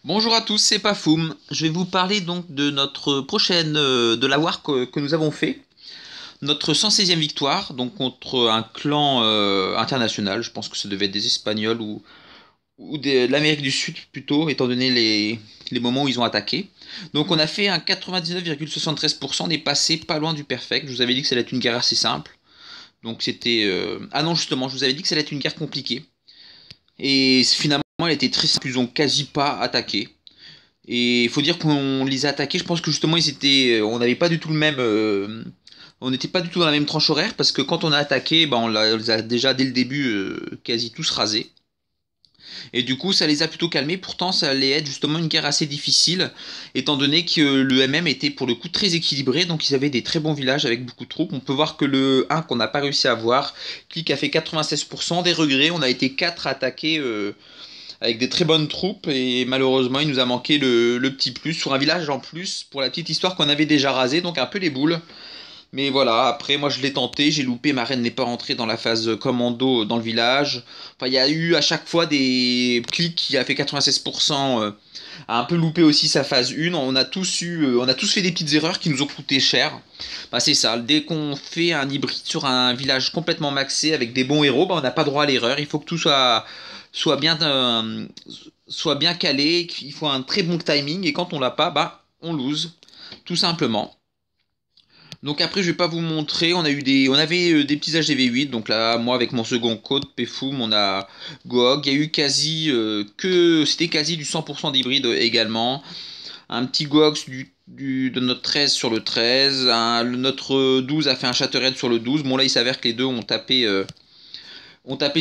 Bonjour à tous, c'est Pafoum. Je vais vous parler donc de notre prochaine de la war que nous avons fait. Notre 116e victoire, donc contre un clan international. Je pense que ça devait être des Espagnols ou de l'Amérique du Sud plutôt, étant donné les moments où ils ont attaqué. Donc on a fait un 99,73%, on est passé pas loin du perfect. Je vous avais dit que ça allait être une guerre assez simple. Donc c'était... Ah non, justement, je vous avais dit que ça allait être une guerre compliquée. Et finalement, elle était très simple, ils ont quasi pas attaqué. Et il faut dire qu'on les a attaqués, je pense que justement ils étaient, on n'avait pas du tout le même, on n'était pas du tout dans la même tranche horaire parce que quand on a attaqué, bah on les a déjà dès le début quasi tous rasés. Et du coup ça les a plutôt calmés. Pourtant ça allait être justement une guerre assez difficile étant donné que le MM était pour le coup très équilibré, donc ils avaient des très bons villages avec beaucoup de troupes. On peut voir que le 1 qu'on n'a pas réussi à avoir, Click a fait 96% des regrets. On a été 4 à attaquer avec des très bonnes troupes et malheureusement il nous a manqué le petit plus sur un village en plus pour la petite histoire qu'on avait déjà rasé, donc un peu les boules. Mais voilà, après moi je l'ai tenté, j'ai loupé, ma reine n'est pas rentrée dans la phase commando dans le village. Enfin il y a eu à chaque fois des clics qui a fait 96%, a un peu loupé aussi sa phase 1. On a tous eu, on a tous fait des petites erreurs qui nous ont coûté cher. Bah c'est ça, dès qu'on fait un hybride sur un village complètement maxé avec des bons héros, bah on n'a pas droit à l'erreur. Il faut que tout soit bien, soit bien calé, il faut un très bon timing et quand on l'a pas, bah on lose, tout simplement. Donc après je vais pas vous montrer, on avait des petits HDV8, donc là moi avec mon second code Pfoum on a GOG, il y a eu quasi c'était quasi du 100% d'hybride également, un petit GOG de notre 13 sur le 13, notre 12 a fait un Shattered sur le 12, bon là il s'avère que les deux ont tapé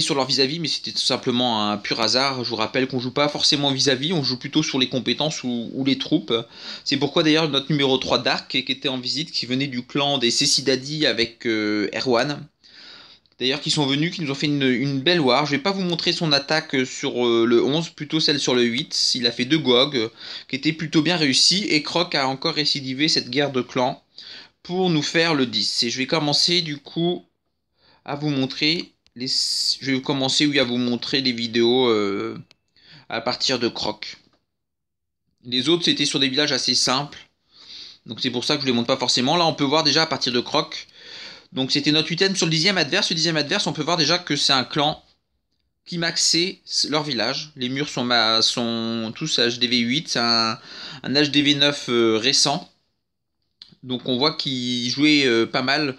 sur leur vis-à-vis, mais c'était tout simplement un pur hasard. Je vous rappelle qu'on joue pas forcément vis-à-vis, on joue plutôt sur les compétences ou les troupes. C'est pourquoi d'ailleurs notre numéro 3 Dark, qui était en visite, qui venait du clan des Cécidadi avec Erwan, d'ailleurs qui sont venus, qui nous ont fait une belle war. Je vais pas vous montrer son attaque sur le 11, plutôt celle sur le 8. Il a fait deux GOG, qui étaient plutôt bien réussis, et Croc a encore récidivé cette guerre de clan pour nous faire le 10. Et je vais commencer du coup à vous montrer je vais commencer oui, à vous montrer les vidéos à partir de Croc. Les autres c'était sur des villages assez simples. Donc c'est pour ça que je ne les montre pas forcément. Là on peut voir déjà à partir de Croc. Donc c'était notre 8ème sur le 10e adverse. Le 10e adverse on peut voir déjà que c'est un clan qui maxait leur village. Les murs sont tous HDV8. C'est un HDV9 récent. Donc on voit qu'il jouait pas mal.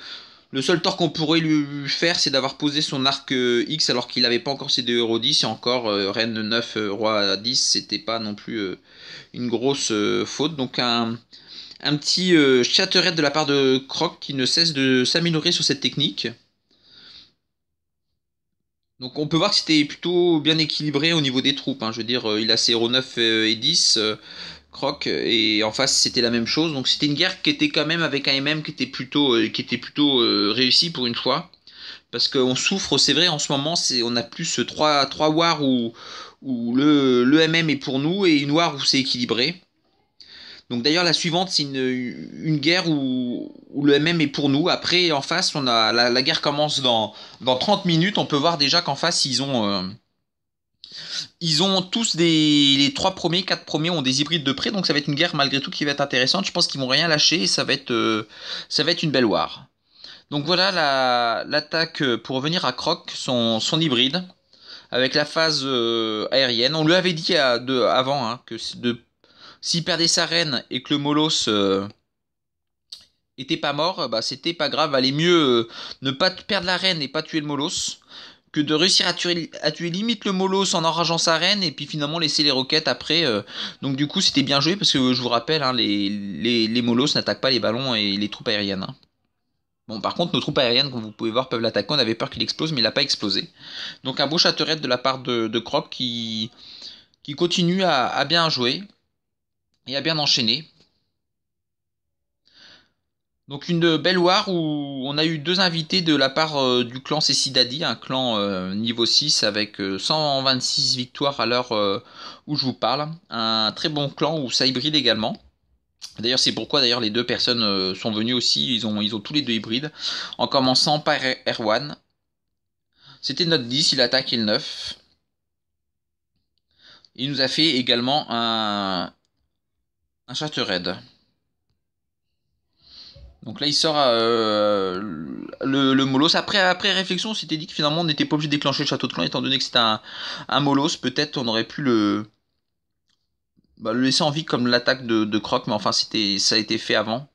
Le seul tort qu'on pourrait lui faire, c'est d'avoir posé son arc X alors qu'il n'avait pas encore ses 2 euros 10 et encore Reine 9, Roi 10, c'était pas non plus une grosse faute. Donc un petit chatterette de la part de Croc qui ne cesse de s'améliorer sur cette technique. Donc on peut voir que c'était plutôt bien équilibré au niveau des troupes, hein. Je veux dire, il a ses héros 9 et 10, Croc, et en face c'était la même chose. Donc c'était une guerre qui était quand même avec un MM qui était plutôt réussi pour une fois. Parce qu'on souffre, c'est vrai, en ce moment, on a plus trois wars où le MM est pour nous et une war où c'est équilibré. Donc d'ailleurs, la suivante, c'est une guerre où le MM est pour nous. Après, en face, la guerre commence dans 30 minutes. On peut voir déjà qu'en face, ils ont tous les 3 premiers, 4 premiers ont des hybrides de près. Donc ça va être une guerre malgré tout qui va être intéressante. Je pense qu'ils vont rien lâcher et ça va être une belle war. Donc voilà l'attaque pour revenir à Croc, son hybride, avec la phase aérienne. On lui avait dit avant hein, que s'il perdait sa reine et que le Molos était pas mort, bah c'était pas grave. Valait mieux ne pas perdre la reine et pas tuer le Molos que de réussir à tuer limite le Molos en enrageant sa reine et puis finalement laisser les roquettes après. Donc du coup c'était bien joué parce que je vous rappelle, hein, les Molos n'attaquent pas les ballons et les troupes aériennes, hein. Bon, par contre, nos troupes aériennes, comme vous pouvez voir, peuvent l'attaquer. On avait peur qu'il explose, mais il n'a pas explosé. Donc un beau châteauret de la part de Croc qui continue à bien jouer et à bien enchaîner. Donc une belle war où on a eu deux invités de la part du clan Cécidadi, un clan niveau 6 avec 126 victoires à l'heure où je vous parle. Un très bon clan où ça hybride également. D'ailleurs, c'est pourquoi d'ailleurs les deux personnes sont venues aussi. Ils ont tous les deux hybrides. En commençant par Erwan. C'était notre 10, il attaque le 9. Il nous a fait également un Chattered. Donc là, il sort le Molos. Après réflexion, on s'était dit que finalement, on n'était pas obligé de déclencher le château de clan, étant donné que c'était un Molos. Peut-être on aurait pu le laisser en vie comme l'attaque de Croc, mais enfin, ça a été fait avant.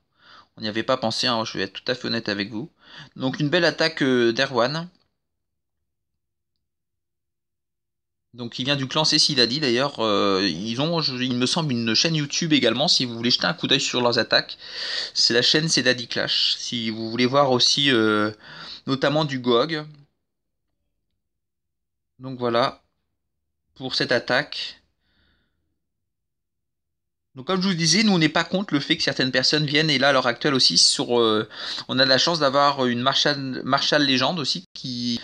On n'y avait pas pensé, hein, je vais être tout à fait honnête avec vous. Donc une belle attaque d'Erwan. Donc il vient du clan Cécidadi d'ailleurs. Ils ont, il me semble, une chaîne YouTube également, si vous voulez jeter un coup d'œil sur leurs attaques. C'est la chaîne Cédadi Clash. Si vous voulez voir aussi notamment du GOG. Donc voilà, pour cette attaque. Donc comme je vous disais, nous on n'est pas contre le fait que certaines personnes viennent, et là à l'heure actuelle aussi, on a de la chance d'avoir une Marshall Légende aussi qui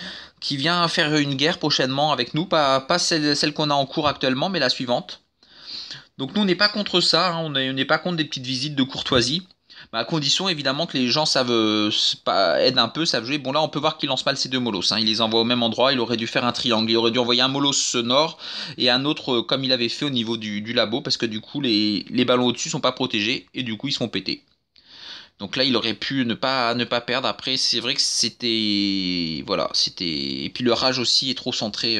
vient faire une guerre prochainement avec nous, pas celle qu'on a en cours actuellement, mais la suivante. Donc nous on n'est pas contre ça, hein, on n'est pas contre des petites visites de courtoisie, à condition évidemment que les gens savent aident un peu, savent jouer. Bon là on peut voir qu'il lance mal ces deux molos, hein. Il les envoie au même endroit, il aurait dû faire un triangle, il aurait dû envoyer un molos nord et un autre comme il avait fait au niveau du labo, parce que du coup les ballons au-dessus sont pas protégés et du coup ils se font péter. Donc là il aurait pu ne pas perdre. Après c'est vrai que c'était, voilà, et puis le rage aussi est trop centré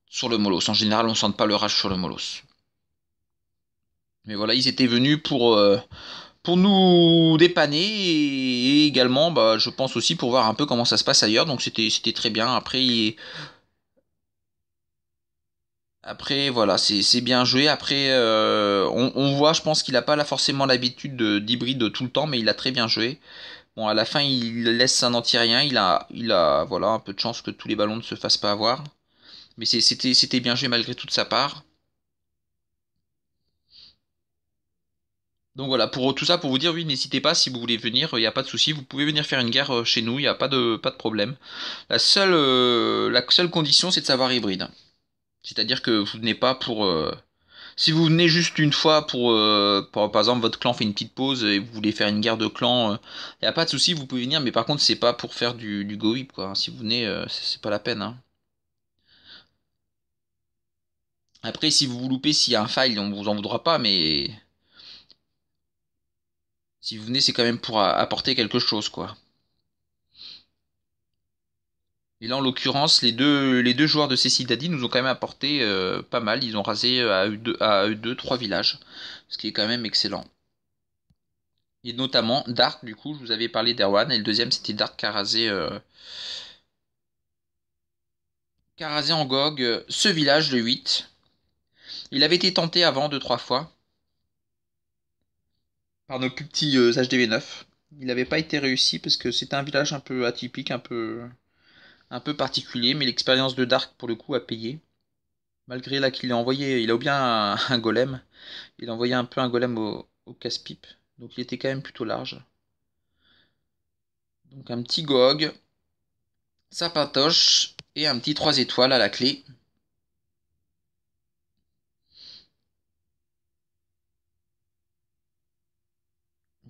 sur le molos. En général on sent pas le rage sur le molos. Mais voilà, ils étaient venus pour nous dépanner et également, bah, je pense aussi pour voir un peu comment ça se passe ailleurs. Donc c'était très bien. Après voilà, c'est bien joué. Après, on voit, je pense qu'il n'a pas là forcément l'habitude d'hybride tout le temps, mais il a très bien joué. Bon, à la fin, il laisse un anti-rien. Il a voilà, un peu de chance que tous les ballons ne se fassent pas avoir. Mais c'était bien joué malgré tout de sa part. Donc voilà, pour tout ça, pour vous dire, oui, n'hésitez pas, si vous voulez venir, il n'y a pas de souci, vous pouvez venir faire une guerre chez nous, il n'y a pas de problème. La seule condition, c'est de savoir hybride. C'est-à-dire que vous venez pas si vous venez juste une fois par exemple, votre clan fait une petite pause et vous voulez faire une guerre de clan, il n'y a pas de souci, vous pouvez venir, mais par contre, c'est pas pour faire du go whip, quoi. Si vous venez, c'est pas la peine, hein. Après, si vous vous loupez, s'il y a un file, on vous en voudra pas, mais si vous venez, c'est quand même pour apporter quelque chose, quoi. Et là, en l'occurrence, les deux joueurs de Cécile Daddy nous ont quand même apporté pas mal. Ils ont rasé à eux deux 3 villages, ce qui est quand même excellent. Et notamment Dark, du coup, je vous avais parlé d'Erwan, et le deuxième c'était Dark qui a rasé en GOG ce village, le 8. Il avait été tenté avant 2-3 fois par nos plus petits HDV9. Il n'avait pas été réussi parce que c'était un village un peu atypique, un peu particulier, mais l'expérience de Dark pour le coup a payé. Malgré là qu'il a envoyé, il a oublié un golem. Il a envoyé un peu un golem au casse-pipe. Donc il était quand même plutôt large. Donc un petit GOG, sa patoche et un petit 3 étoiles à la clé.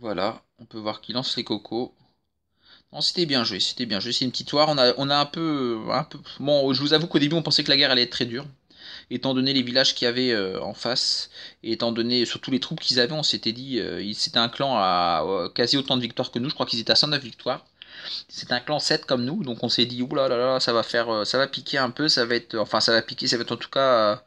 Voilà, on peut voir qu'il lance les cocos. Non, c'était bien joué, c'était bien joué. C'est une petite war. On a un peu. Bon, je vous avoue qu'au début, on pensait que la guerre allait être très dure, étant donné les villages qu'il y avait en face, et étant donné surtout les troupes qu'ils avaient, on s'était dit, c'était un clan à quasi autant de victoires que nous. Je crois qu'ils étaient à 109 victoires. C'est un clan 7 comme nous, donc on s'est dit, oulala, là là, ça va piquer un peu, ça va piquer, ça va être en tout cas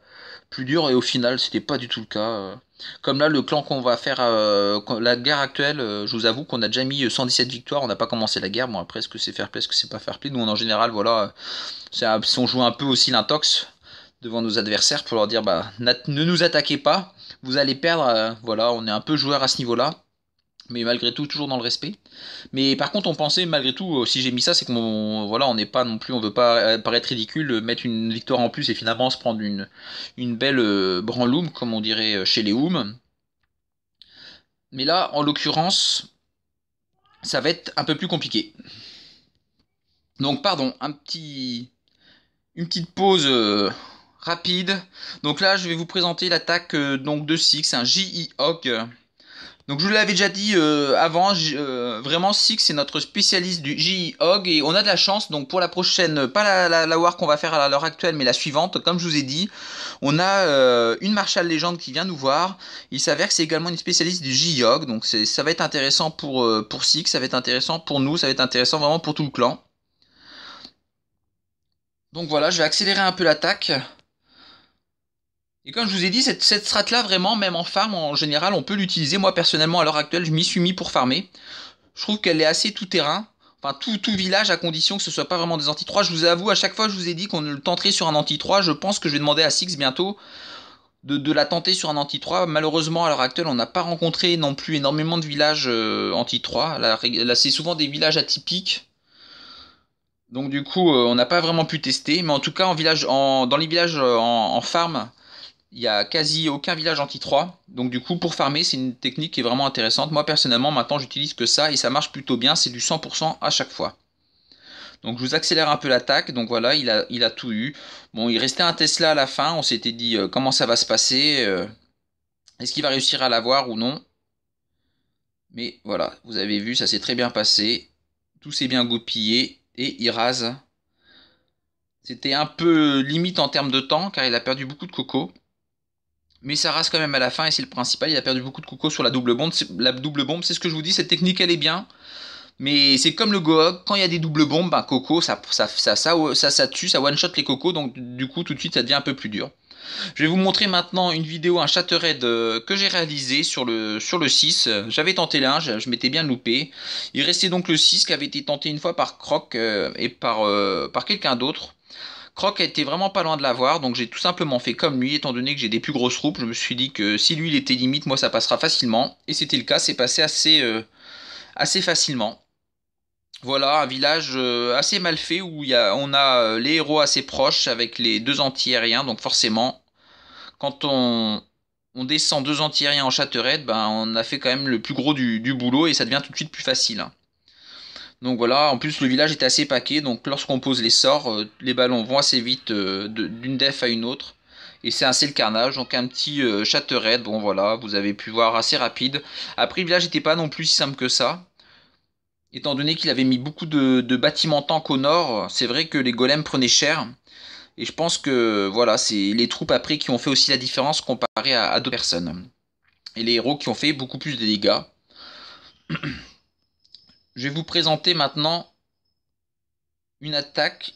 plus dur, et au final, c'était pas du tout le cas. Comme là, le clan qu'on va faire, la guerre actuelle, je vous avoue qu'on a déjà mis 117 victoires, on n'a pas commencé la guerre. Bon, après, est-ce que c'est fair play, est-ce que c'est pas fair play? Nous, en général, voilà, on joue un peu aussi l'intox devant nos adversaires pour leur dire, bah, ne nous attaquez pas, vous allez perdre, voilà, on est un peu joueur à ce niveau-là, mais malgré tout toujours dans le respect. Mais par contre on pensait malgré tout, si j'ai mis ça, c'est qu'on voilà, on n'est pas non plus, on veut pas paraître ridicule, mettre une victoire en plus et finalement se prendre une belle branloum comme on dirait chez les Oum. Mais là en l'occurrence ça va être un peu plus compliqué. Donc pardon, une petite pause rapide. Donc là je vais vous présenter l'attaque donc de Six, un J.I. Hawk Donc je vous l'avais déjà dit avant, vraiment Six c'est notre spécialiste du J-Hog et on a de la chance donc pour la prochaine, pas la war qu'on va faire à l'heure actuelle mais la suivante, comme je vous ai dit, on a une Marshall légende qui vient nous voir. Il s'avère que c'est également une spécialiste du J-Hog, donc ça va être intéressant pour Six, ça va être intéressant pour nous, ça va être intéressant vraiment pour tout le clan. Donc voilà, je vais accélérer un peu l'attaque. Et comme je vous ai dit, cette strat là vraiment, même en farm en général, on peut l'utiliser. Moi personnellement à l'heure actuelle, je m'y suis mis pour farmer. Je trouve qu'elle est assez tout terrain. Enfin, tout village à condition que ce soit pas vraiment des anti-3. Je vous avoue, à chaque fois je vous ai dit qu'on le tenterait sur un anti-3. Je pense que je vais demander à Six bientôt de la tenter sur un anti-3. Malheureusement, à l'heure actuelle, on n'a pas rencontré non plus énormément de villages anti-3. Là c'est souvent des villages atypiques. Donc du coup, on n'a pas vraiment pu tester. Mais en tout cas, dans les villages en farm, il y a quasi aucun village anti-3. Donc du coup, pour farmer, c'est une technique qui est vraiment intéressante. Moi, personnellement, maintenant, j'utilise que ça et ça marche plutôt bien. C'est du 100% à chaque fois. Donc je vous accélère un peu l'attaque. Donc voilà, il a tout eu. Bon, il restait un Tesla à la fin. On s'était dit comment ça va se passer. Est-ce qu'il va réussir à l'avoir ou non? Mais voilà, vous avez vu, ça s'est très bien passé. Tout s'est bien goupillé. Et il rase. C'était un peu limite en termes de temps, car il a perdu beaucoup de coco. Mais ça rase quand même à la fin et c'est le principal. Il a perdu beaucoup de coco sur la double bombe. La double bombe, c'est ce que je vous dis, cette technique elle est bien. Mais c'est comme le Gohog, quand il y a des doubles bombes, ben coco, ça tue, ça one shot les cocos, donc du coup tout de suite ça devient un peu plus dur. Je vais vous montrer maintenant une vidéo, un Chattered que j'ai réalisé sur le 6. J'avais tenté l'un, je m'étais bien loupé. Il restait donc le 6 qui avait été tenté une fois par Croc et par quelqu'un d'autre. Croc a été vraiment pas loin de l'avoir, donc j'ai tout simplement fait comme lui, étant donné que j'ai des plus grosses roupes, je me suis dit que si lui il était limite, moi ça passera facilement, et c'était le cas, c'est passé assez facilement. Voilà, un village assez mal fait où on a les héros assez proches avec les deux anti-aériens, donc forcément, quand on descend deux anti-aériens en Chattered, ben on a fait quand même le plus gros du boulot et ça devient tout de suite plus facile, hein. Donc voilà, en plus le village est assez paqué, donc lorsqu'on pose les sorts, les ballons vont assez vite d'une def à une autre. Et c'est assez le carnage, donc un petit Chattered, bon voilà, vous avez pu voir assez rapide. Après le village n'était pas non plus si simple que ça. Étant donné qu'il avait mis beaucoup de bâtiments tanks au nord, c'est vrai que les golems prenaient cher. Et je pense que voilà, c'est les troupes après qui ont fait aussi la différence comparé à d'autres personnes. Et les héros qui ont fait beaucoup plus de dégâts. Je vais vous présenter maintenant une attaque.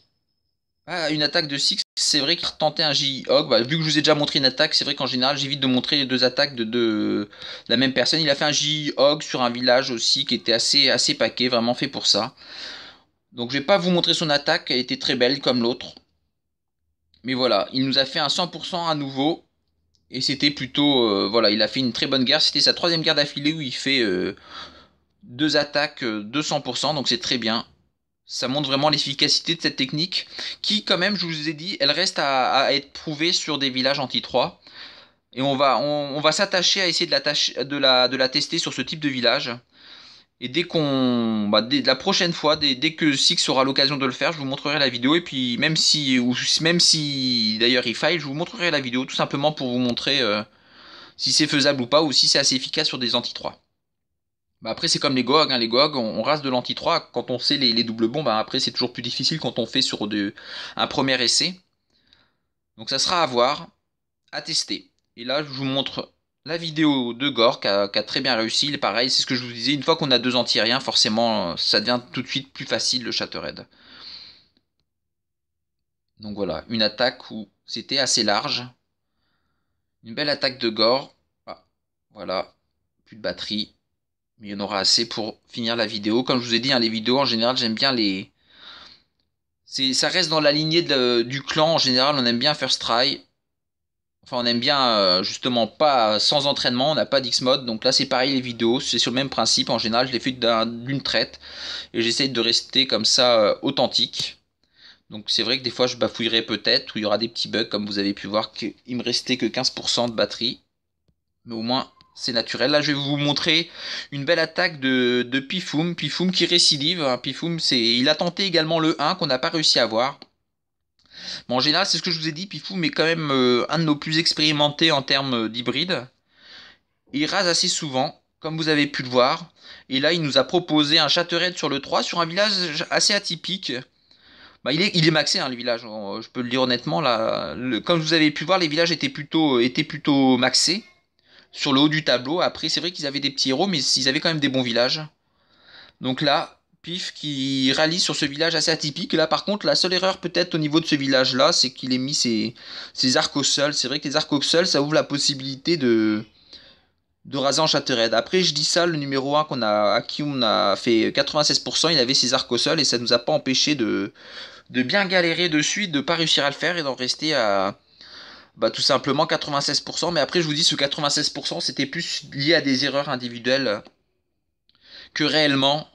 Ah, une attaque de Six, c'est vrai qu'il a tenté un J-Hog. Bah, vu que je vous ai déjà montré une attaque, c'est vrai qu'en général, j'évite de montrer les deux attaques de la même personne. Il a fait un J-Hog sur un village aussi qui était assez paquet, vraiment fait pour ça. Donc je vais pas vous montrer son attaque, elle était très belle comme l'autre. Mais voilà, il nous a fait un 100% à nouveau. Et c'était plutôt... voilà, il a fait une très bonne guerre. C'était sa troisième guerre d'affilée où il fait deux attaques de 100%, donc c'est très bien. Ça montre vraiment l'efficacité de cette technique qui, quand même, je vous ai dit, elle reste à être prouvée sur des villages anti-3. Et on va s'attacher à essayer de la tester sur ce type de village. Et dès la prochaine fois, dès que Six aura l'occasion de le faire, je vous montrerai la vidéo. Et puis même si d'ailleurs il faille, je vous montrerai la vidéo tout simplement pour vous montrer si c'est faisable ou pas, ou si c'est assez efficace sur des anti-3. Bah après c'est comme les Gohog, hein. Les Gohog on rase de l'anti-3 quand on sait les doubles bombes, bah après c'est toujours plus difficile quand on fait sur un premier essai. Donc ça sera à voir, à tester. Et là je vous montre la vidéo de Gore qui a très bien réussi. Il est pareil, c'est ce que je vous disais, une fois qu'on a deux anti-aériens, forcément ça devient tout de suite plus facile le Chattered. Donc voilà, une attaque où c'était assez large. Une belle attaque de Gore. Ah, voilà, plus de batterie. Mais il y en aura assez pour finir la vidéo. Comme je vous ai dit, hein, les vidéos en général, j'aime bien les. Ça reste dans la lignée du clan. En général, on aime bien First Try. Enfin, on aime bien justement pas sans entraînement. On n'a pas d'X-Mode. Donc là, c'est pareil, les vidéos. C'est sur le même principe. En général, je les fais d'une traite. Et j'essaye de rester comme ça authentique. Donc c'est vrai que des fois, je bafouillerai peut-être. Ou il y aura des petits bugs. Comme vous avez pu voir, qu'il me restait que 15% de batterie. Mais au moins c'est naturel. Là je vais vous montrer une belle attaque de Pifoum. Pifoum qui récidive. Pifoum, il a tenté également le 1 qu'on n'a pas réussi à avoir. Bon, en général c'est ce que je vous ai dit, Pifoum est quand même un de nos plus expérimentés en termes d'hybride. Il rase assez souvent. comme vous avez pu le voir. Et là, il nous a proposé un Chattered sur le 3, sur un village assez atypique. Bah, il est maxé, hein, le village, je peux le dire honnêtement. Là, comme vous avez pu voir, les villages étaient plutôt maxés sur le haut du tableau. Après, c'est vrai qu'ils avaient des petits héros, mais ils avaient quand même des bons villages. Donc là, Pif qui rallie sur ce village assez atypique. Là, par contre, la seule erreur peut-être au niveau de ce village-là, c'est qu'il ait mis ses arcs au sol. C'est vrai que les arcs au sol, ça ouvre la possibilité de raser en Chattered. Après, je dis ça, le numéro 1 à qui on a fait 96%, il avait ses arcs au sol et ça nous a pas empêché de bien galérer dessus, de pas réussir à le faire et d'en rester à tout simplement 96%. Mais après, je vous dis, ce 96%, c'était plus lié à des erreurs individuelles que réellement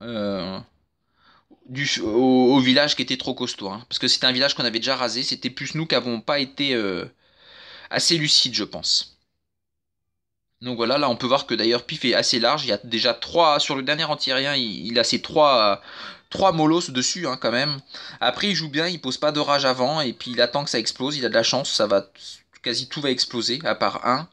euh, au village qui était trop costaud. Hein. Parce que c'était un village qu'on avait déjà rasé, c'était plus nous qui n'avons pas été assez lucides, je pense. Donc voilà, là on peut voir que d'ailleurs Pif est assez large. Il y a déjà 3 sur le dernier anti-aérien, il a ses 3 molosses dessus hein, quand même. Après il joue bien, il pose pas d'orage avant et puis il attend que ça explose. Il a de la chance, quasi tout va exploser à part un.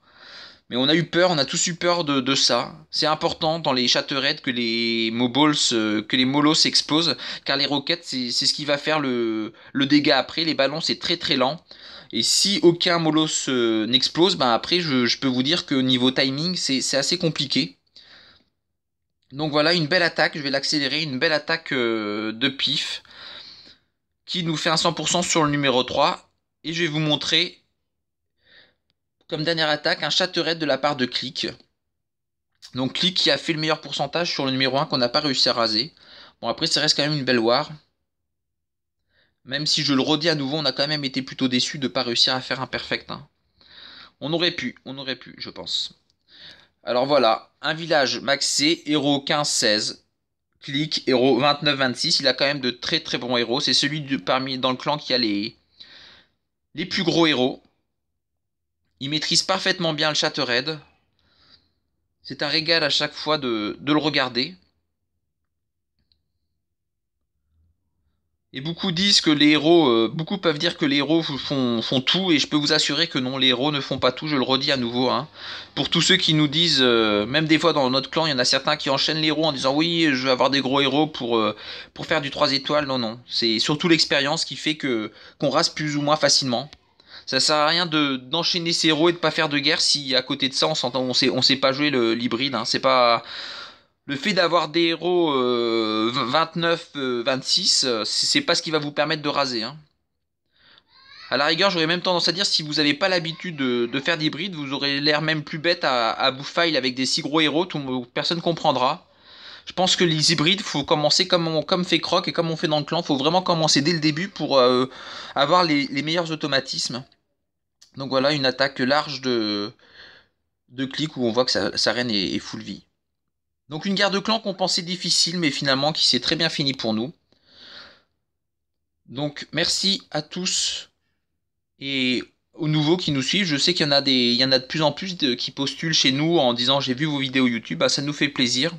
Mais on a eu peur, on a tous eu peur de ça. C'est important dans les Chattered que les moballs, que les molosses explosent, car les roquettes c'est ce qui va faire le dégât après. Les ballons c'est très très lent. Et si aucun molosse n'explose, ben après je peux vous dire que niveau timing c'est assez compliqué. Donc voilà une belle attaque, je vais l'accélérer, une belle attaque de pif qui nous fait un 100% sur le numéro 3. Et je vais vous montrer comme dernière attaque un Chattered de la part de Click. Donc Click qui a fait le meilleur pourcentage sur le numéro 1 qu'on n'a pas réussi à raser. Bon après ça reste quand même une belle war. Même si je le redis à nouveau, on a quand même été plutôt déçus de ne pas réussir à faire un perfect. Hein. On aurait pu, je pense. Alors voilà, un village maxé, héros 15-16, clic, héros 29-26. Il a quand même de très très bons héros. C'est celui parmi dans le clan qui a les plus gros héros. Il maîtrise parfaitement bien le Chattered. C'est un régal à chaque fois de le regarder. Et beaucoup disent que les héros, beaucoup peuvent dire que les héros font tout, et je peux vous assurer que non, les héros ne font pas tout, je le redis à nouveau. Hein. Pour tous ceux qui nous disent, même des fois dans notre clan, il y en a certains qui enchaînent les héros en disant oui, je veux avoir des gros héros pour faire du 3 étoiles. Non, non, c'est surtout l'expérience qui fait qu'on rase plus ou moins facilement. Ça sert à rien d'enchaîner ses héros et de pas faire de guerre si à côté de ça on sait pas jouer l'hybride. Hein. C'est pas le fait d'avoir des héros 29, 26, c'est pas ce qui va vous permettre de raser. Hein. À la rigueur, j'aurais même tendance à dire si vous n'avez pas l'habitude de faire d'hybride, vous aurez l'air même plus bête à vous file avec des si gros héros, personne comprendra. Je pense que les hybrides, faut commencer comme fait Croc et comme on fait dans le clan, faut vraiment commencer dès le début pour avoir les meilleurs automatismes. Donc voilà, une attaque large de clics où on voit que sa reine est full vie. Donc une guerre de clan qu'on pensait difficile, mais finalement qui s'est très bien finie pour nous. Donc merci à tous et aux nouveaux qui nous suivent. Je sais qu'il y en a de plus en plus qui postulent chez nous en disant j'ai vu vos vidéos YouTube, bah, ça nous fait plaisir.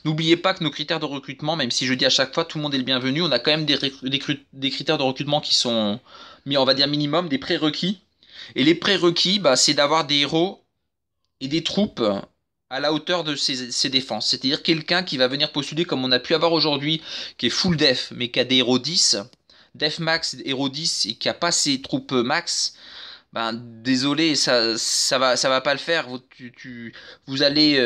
N'oubliez pas que nos critères de recrutement, même si je dis à chaque fois tout le monde est le bienvenu, on a quand même des critères de recrutement qui sont mis, on va dire minimum, des prérequis. Et les prérequis, bah, c'est d'avoir des héros et des troupes à la hauteur de ses défenses. C'est-à-dire quelqu'un qui va venir postuler comme on a pu avoir aujourd'hui, qui est full def, mais qui a des héros 10, def max, héros 10, et qui a pas ses troupes max, ben désolé, ça va pas le faire. Vous allez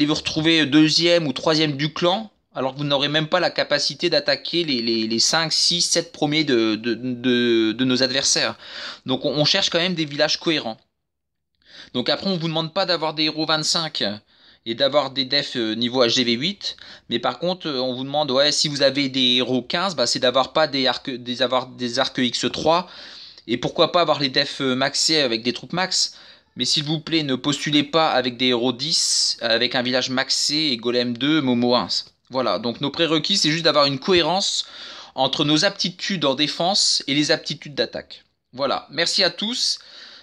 vous retrouver deuxième ou troisième du clan, alors que vous n'aurez même pas la capacité d'attaquer les 5, 6, 7 premiers de nos adversaires. Donc on cherche quand même des villages cohérents. Donc après, on vous demande pas d'avoir des héros 25 et d'avoir des defs niveau HDV8, mais par contre, on vous demande, ouais, si vous avez des héros 15, bah, c'est d'avoir pas avoir des arcs X3, et pourquoi pas avoir les defs maxés avec des troupes max. Mais s'il vous plaît, ne postulez pas avec des héros 10, avec un village maxé et golem 2, Momo 1. Voilà, donc nos prérequis, c'est juste d'avoir une cohérence entre nos aptitudes en défense et les aptitudes d'attaque. Voilà, merci à tous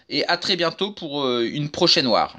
et à très bientôt pour une prochaine war.